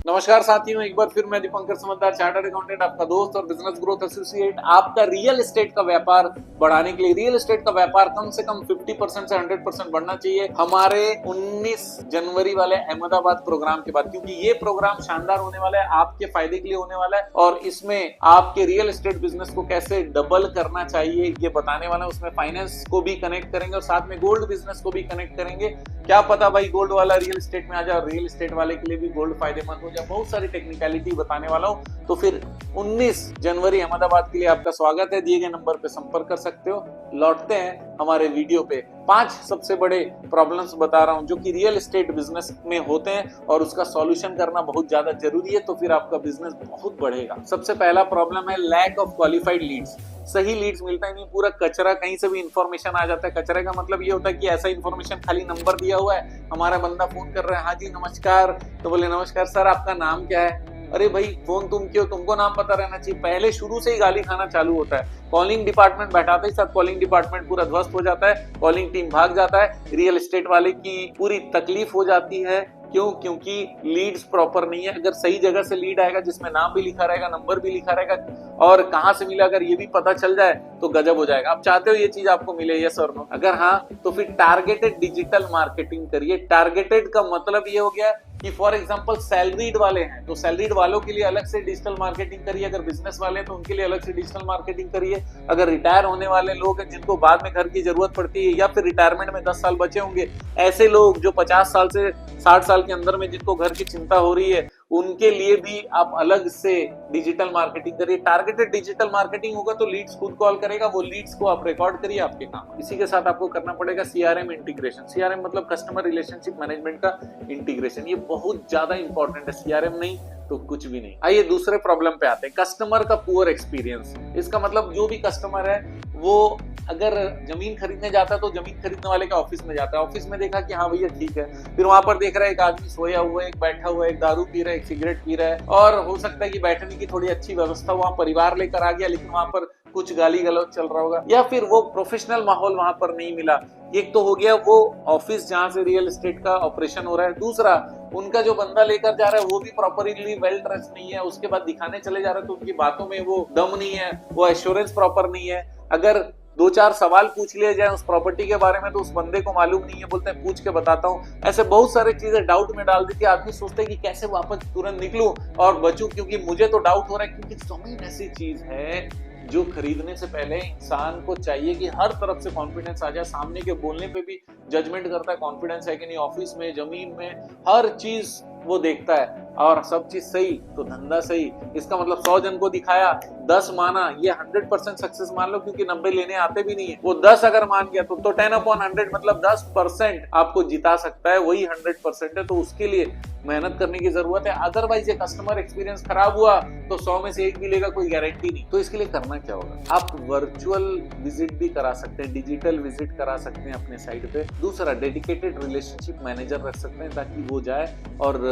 नमस्कार साथियों, एक बार फिर मैं दीपंकर समझदार, चार्टर्ड अकाउंटेंट, आपका दोस्त और बिजनेस ग्रोथ एसोसिएट। आपका रियल एस्टेट का व्यापार बढ़ाने के लिए, रियल एस्टेट का व्यापार कम से कम 50% से 100% बढ़ना चाहिए हमारे 19 जनवरी वाले अहमदाबाद प्रोग्राम के बाद, क्योंकि ये प्रोग्राम शानदार होने वाला है, आपके फायदे के लिए होने वाला है और इसमें आपके रियल एस्टेट बिजनेस को कैसे डबल करना चाहिए ये बताने वाला है। उसमें फाइनेंस को भी कनेक्ट करेंगे और साथ में गोल्ड बिजनेस को भी कनेक्ट करेंगे। क्या पता भाई गोल्ड वाला रियल एस्टेट में आ जाए और रियल एस्टेट वाले के लिए भी गोल्ड फायदेमंद हो जाए। बहुत सारी टेक्निकलिटी बताने वाला हूं। तो फिर 19 जनवरी अहमदाबाद के लिए आपका स्वागत है। दिए गए नंबर पे संपर्क कर सकते हो। लौटते हैं हमारे वीडियो पे। 5 सबसे बड़े प्रॉब्लम्स बता रहा हूं जो कि रियल एस्टेट बिजनेस में होते हैं और उसका सॉल्यूशन करना बहुत ज्यादा जरूरी है, तो फिर आपका बिजनेस बहुत बढ़ेगा। सबसे पहला प्रॉब्लम है लैक ऑफ क्वालिफाइड लीड्स। सही लीड्स मिलता ही नहीं, पूरा कचरा, कहीं से भी इंफॉर्मेशन आ जाता है। कचरे का मतलब ये होता है कि ऐसा इंफॉर्मेशन, खाली नंबर दिया हुआ है, हमारा बंदा फोन कर रहा है, हाँ जी नमस्कार, तो बोले नमस्कार सर आपका नाम क्या है। अरे भाई फोन तुम क्यों, तुमको नाम पता रहना चाहिए। पहले शुरू से ही गाली खाना चालू होता है। कॉलिंग डिपार्टमेंट बैठाते ही साथ कॉलिंग डिपार्टमेंट पूरा ध्वस्त हो जाता है, कॉलिंग टीम भाग जाता है, रियल एस्टेट वाले की पूरी तकलीफ हो जाती है। क्यों? क्योंकि लीड्स प्रॉपर नहीं है। अगर सही जगह से लीड आएगा जिसमें नाम भी लिखा रहेगा, नंबर भी लिखा रहेगा और कहां से मिला अगर ये भी पता चल जाए तो गजब हो जाएगा। आप चाहते हो ये चीज आपको मिले, यस और नो? अगर हाँ तो फिर टारगेटेड डिजिटल मार्केटिंग करिए। टारगेटेड का मतलब ये हो गया कि फॉर एग्जांपल सैलरीड वाले हैं तो सैलरीड वालों के लिए अलग से डिजिटल मार्केटिंग करिए। अगर बिजनेस वाले हैं तो उनके लिए अलग से डिजिटल मार्केटिंग करिए। अगर रिटायर होने वाले लोग हैं जिनको बाद में घर की जरूरत पड़ती है या फिर रिटायरमेंट में 10 साल बचे होंगे, ऐसे लोग जो 50 साल से 60 साल के अंदर में जिनको घर की चिंता हो रही है, उनके लिए भी आप अलग से डिजिटल मार्केटिंग करिए। टारगेटेड डिजिटल मार्केटिंग होगा तो लीड्स खुद कॉल करेगा, वो लीड्स को आप रिकॉर्ड करिए, आपके काम। इसी के साथ आपको करना पड़ेगा सीआरएम इंटीग्रेशन। सीआरएम मतलब कस्टमर रिलेशनशिप मैनेजमेंट का इंटीग्रेशन। ये बहुत ज्यादा इंपॉर्टेंट है। सीआरएम नहीं तो कुछ भी नहीं। आइए दूसरे प्रॉब्लम पे आते हैं, कस्टमर का पुअर एक्सपीरियंस। इसका मतलब जो भी कस्टमर है वो अगर जमीन खरीदने जाता है तो जमीन खरीदने वाले के ऑफिस में जाता है, ऑफिस में देखा कि हाँ भैया ठीक है, फिर वहां पर देख रहा है एक आदमी सोया हुआ है, एक बैठा हुआ है, एक दारू पी रहा है, एक सिगरेट पी रहा है और हो सकता है कि बैठने की थोड़ी अच्छी व्यवस्था वहां परिवार लेकर आ गया, लेकिन वहां पर कुछ गाली गलौज चल रहा होगा या फिर वो प्रोफेशनल माहौल वहां पर नहीं मिला। एक तो हो गया वो ऑफिस जहां से रियल एस्टेट का ऑपरेशन हो रहा है, दूसरा उनका जो बंदा लेकर जा रहा है वो भी प्रॉपरली वेल ड्रेस नहीं है, उसके बाद दिखाने चले जा रहे हैं तो उनकी बातों में वो दम नहीं है, वो एश्योरेंस प्रॉपर नहीं है। अगर 2-4 सवाल पूछ लिए जाए उस प्रॉपर्टी के बारे में तो उस बंदे को मालूम नहीं है, बोलते हैं पूछ के बताता हूँ। ऐसे बहुत सारी चीजें डाउट में डाल देती है। आदमी सोचते हैं कि कैसे वापस तुरंत निकलूं और बचूं, क्योंकि मुझे तो डाउट हो रहा है। क्योंकि जमीन ऐसी चीज है जो खरीदने से पहले इंसान को चाहिए कि हर तरफ से कॉन्फिडेंस आ जाए। सामने के बोलने पे भी जजमेंट करता है कॉन्फिडेंस है कि नहीं, ऑफिस में, जमीन में, हर चीज वो देखता है और सब चीज सही तो धंधा सही। इसका मतलब 100 जन को दिखाया, 10 माना, ये 100% सक्सेस मान लो, क्योंकि 90 लेने आते भी नहीं है। वो 10 अगर मान गया तो 10/100 मतलब 10% आपको जिता सकता है, वही 100% है। तो उसके लिए मेहनत करने की जरूरत है। अदरवाइज ये कस्टमर एक्सपीरियंस खराब हुआ तो 100 में से 1 मिलेगा, कोई गारंटी नहीं। तो इसके लिए करना क्या होगा, आप वर्चुअल विजिट भी करा सकते हैं, डिजिटल विजिट करा सकते हैं अपने साइट पे। दूसरा, डेडिकेटेड रिलेशनशिप मैनेजर रख सकते हैं ताकि वो जाए और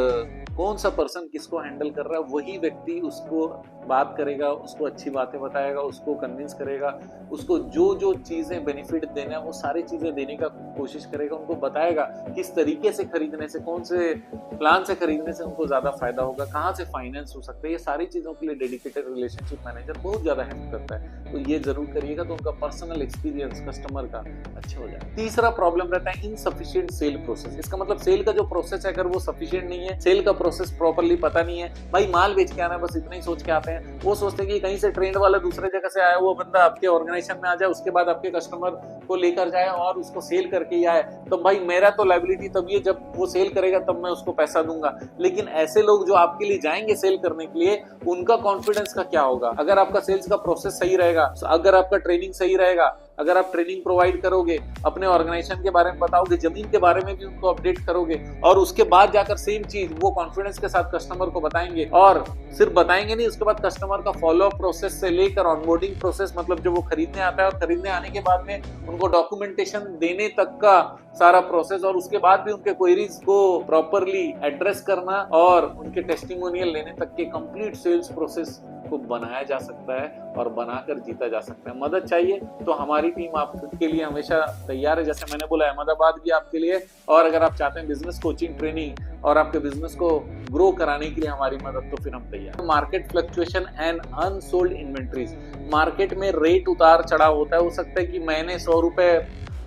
कौन सा पर्सन किसको हैंडल कर रहा है वही व्यक्ति उसको बात करेगा, उसको अच्छी बातें बताएगा, उसको कन्विंस करेगा, उसको जो जो चीजें बेनिफिट देना है वो सारी चीजें देने का कोशिश करेगा, उनको बताएगा किस तरीके से खरीदने से, कौन से प्लान से खरीदने से उनको ज्यादा फायदा होगा, कहाँ से फाइनेंस हो सकता है। ये सारी चीजों के लिए डेडिकेटेड रिलेशनशिप मैनेजर बहुत ज्यादा हेल्प करता है। तो ये जरूर करिएगा तो उनका पर्सनल एक्सपीरियंस कस्टमर का अच्छा हो जाए। तीसरा प्रॉब्लम रहता है इनसफिशिएंट सेल प्रोसेस। इसका मतलब सेल का जो प्रोसेस है अगर वो सफिशिएंट नहीं है, सेल का प्रोसेस प्रॉपर्ली पता नहीं है, भाई माल बेच के आना है बस इतना ही सोच के आते हैं। वो सोचते हैं कि कहीं से ट्रेंड वाला दूसरे जगह से आया हुआ बंदा आपके ऑर्गेनाइजेशन में आ जाए, उसके बाद आपके कस्टमर को लेकर जाए और उसको सेल करके ही आए, तो भाई मेरा तो लायबिलिटी तब ये जब वो सेल करेगा तब मैं उसको पैसा दूंगा। लेकिन ऐसे लोग जो आपके लिए जाएंगे सेल करने के लिए, उनका कॉन्फिडेंस का क्या होगा? अगर आपका सेल्स का प्रोसेस सही रहेगा, अगर आपका ट्रेनिंग सही रहेगा, अगर आप ट्रेनिंग प्रोवाइड करोगे, अपने ऑर्गेनाइजेशन के बारे में बताओगे, जमीन के बारे में भी उनको अपडेट करोगे और उसके बाद जाकर सेम चीज वो कॉन्फिडेंस के साथ कस्टमर को बताएंगे, और सिर्फ बताएंगे नहीं, उसके बाद कस्टमर का फॉलोअप प्रोसेस से लेकर ऑनबोर्डिंग प्रोसेस, मतलब जब वो खरीदने आता है और खरीदने आने के बाद में उनको डॉक्यूमेंटेशन देने तक का सारा प्रोसेस, और उसके बाद भी उनके क्वेरीज को प्रॉपरली एड्रेस करना और उनके टेस्टिमोनियल लेने तक के कंप्लीट सेल्स प्रोसेस को बनाया जा सकता है और बनाकर जीता जा सकता है। मदद चाहिए तो हमारी टीम आपके लिए हमेशा तैयार है। जैसे मैंने बोला, अहमदाबाद भी आपके लिए, और अगर आप चाहते हैं बिजनेस कोचिंग ट्रेनिंग और आपके बिजनेस को ग्रो कराने के लिए हमारी मदद, तो फिर हम तैयार। Market fluctuation and unsold inventories, market में रेट उतार चढ़ाव होता है। हो सकता है कि मैंने 100 रुपए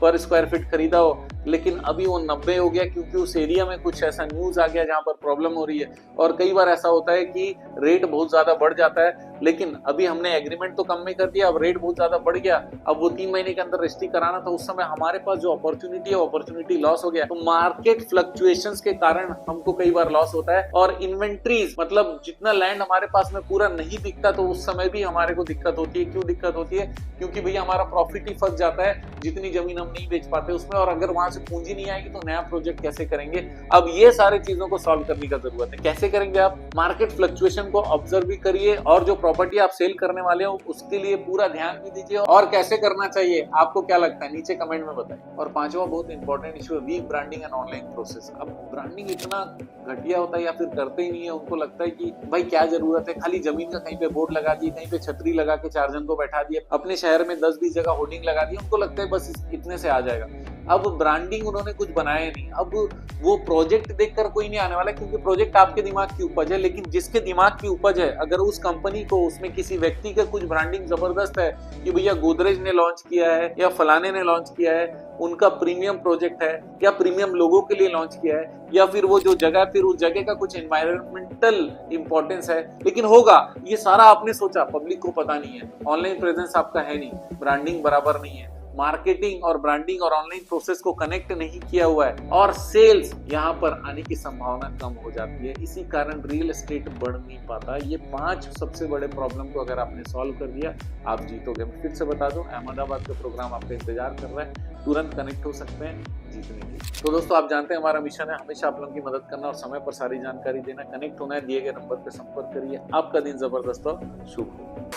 पर स्क्वायर फीट खरीदा हो, लेकिन अभी वो 90 हो गया क्योंकि उस एरिया में कुछ ऐसा न्यूज आ गया जहां पर प्रॉब्लम हो रही है। और कई बार ऐसा होता है कि रेट बहुत ज्यादा बढ़ जाता है, लेकिन अभी हमने एग्रीमेंट तो कम में कर दिया, अब रेट बहुत ज्यादा बढ़ गया, अब वो 3 महीने के अंदर रजिस्ट्री कराना था, उस समय हमारे पास जो अपॉर्चुनिटी है अपॉर्चुनिटी लॉस हो गया। तो मार्केट फ्लक्चुएशंस के कारण हमको कई बार लॉस होता है। और इन्वेंट्रीज मतलब जितना लैंड हमारे पास में पूरा नहीं दिखता, तो उस समय भी हमारे को दिक्कत होती है। क्यों दिक्कत होती है? क्योंकि भैया हमारा प्रॉफिट ही फंस जाता है, जितनी जमीन हम नहीं बेच पाते उसमें, और अगर वहां से पूंजी नहीं आएगी तो नया प्रोजेक्ट कैसे करेंगे? अब ये सारी चीजों को सॉल्व करने का जरूरत है। कैसे करेंगे आप? मार्केट फ्लक्चुएशन को ऑब्जर्व भी करिए, और जो प्रॉपर्टी आप सेल करने वाले हो उसके लिए पूरा ध्यान भी दीजिए। और कैसे करना चाहिए, आपको क्या लगता है, नीचे कमेंट में बताइए। और पांचवा बहुत इंपॉर्टेंट इशू है weak branding and online process. अब ब्रांडिंग इतना घटिया होता है या फिर करते ही नहीं है, उनको लगता है कि भाई क्या जरूरत है, खाली जमीन का कहीं पे बोर्ड लगा दिए, कहीं पे छतरी लगा के 4 जन को बैठा दिए, अपने शहर में 10-20 जगह होर्डिंग लगा दी, उनको लगता है बस इतने से आ जाएगा। अब ब्रांडिंग उन्होंने कुछ बनाया नहीं। अब वो प्रोजेक्ट देखकर कोई नहीं आने वाला, क्योंकि प्रोजेक्ट आपके दिमाग की उपज है, लेकिन जिसके दिमाग की उपज है, अगर उस कंपनी को, उसमें किसी व्यक्ति का कुछ ब्रांडिंग जबरदस्त है कि भैया गोदरेज ने लॉन्च किया है या फलाने ने लॉन्च किया है, उनका प्रीमियम प्रोजेक्ट है या प्रीमियम लोगों के लिए लॉन्च किया है, या फिर वो जो जगह, फिर उस जगह का कुछ एनवायरमेंटल इंपॉर्टेंस है, लेकिन होगा ये सारा आपने सोचा, पब्लिक को पता नहीं है। ऑनलाइन प्रेजेंस आपका है नहीं, ब्रांडिंग बराबर नहीं है, मार्केटिंग और ब्रांडिंग और ऑनलाइन प्रोसेस को कनेक्ट नहीं किया हुआ है, और सेल्स यहाँ पर आने की संभावना कम हो जाती है। इसी कारण रियल एस्टेट बढ़ नहीं पाता। ये 5 सबसे बड़े प्रॉब्लम को अगर आपने सॉल्व कर दिया, आप जीतोगे। मैं फिर से बता दूं, अहमदाबाद का प्रोग्राम आपका इंतजार कर रहा है, तुरंत कनेक्ट हो सकते हैं जीतने के लिए। तो दोस्तों, आप जानते हैं हमारा मिशन है हमेशा आप लोगों की मदद करना और समय पर सारी जानकारी देना। कनेक्ट होना है, दिए गए नंबर पर संपर्क करिए। आपका दिन जबरदस्त और शुभ हो।